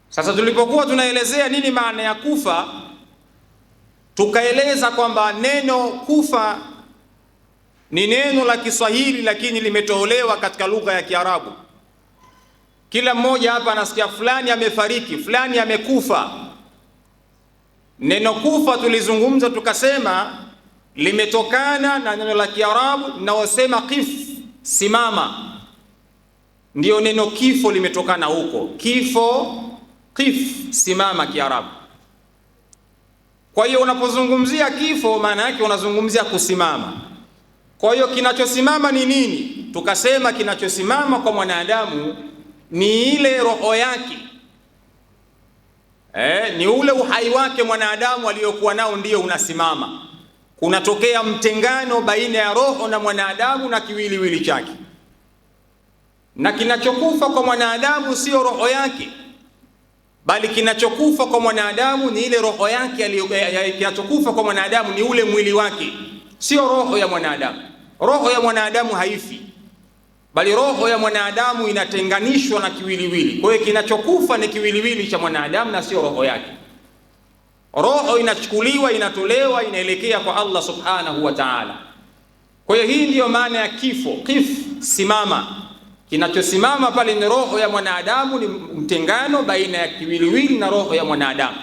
Sasa tulipokuwa tunaelezea nini maana ya kufa, tukaeleza kwamba neno kufa ni neno la Kiswahili lakini limetolewa katika lugha ya Kiarabu. Kila mmoja hapa anasikia fulani amefariki, fulani amekufa. Neno kufa tulizungumza tukasema limetokana na neno la Kiarabu linalosema qif, simama. Ndiyo neno kifo limetokana huko. Kifo, qif, simama Kiarabu. Kwa hiyo unapozungumzia kifo maana yake unazungumzia kusimama. Kwa hiyo kinachosimama ni nini? Tukasema kinachosimama kwa mwanadamu ni ile roho yake. Ni ule uhai wake mwanadamu aliyokuwa nao ndio unasimama. Kunatokea mtengano baina ya roho na mwanadamu na kiwiliwili chake. Na kinachokufa kwa mwanadamu sio roho yake, bali kinachokufa kwa mwanadamu ni ile roho yake kinachokufa kwa mwanadamu ni ule mwili wake, sio roho ya mwanadamu. Roho ya mwanadamu haifi, bali roho ya mwanadamu inatenganishwa na kiwiliwili. Kwa hiyo kinachokufa ni kiwiliwili cha mwanadamu na sio roho yake. Roho inachukuliwa, inatolewa, inaelekea kwa Allah subhanahu wa ta'ala. Kwa hiyo hii ndiyo maana ya kifo. Qif, simama. Kinachosimama pale ni roho ya mwanadamu, ni mtengano baina ya kiwiliwili na roho ya mwanadamu.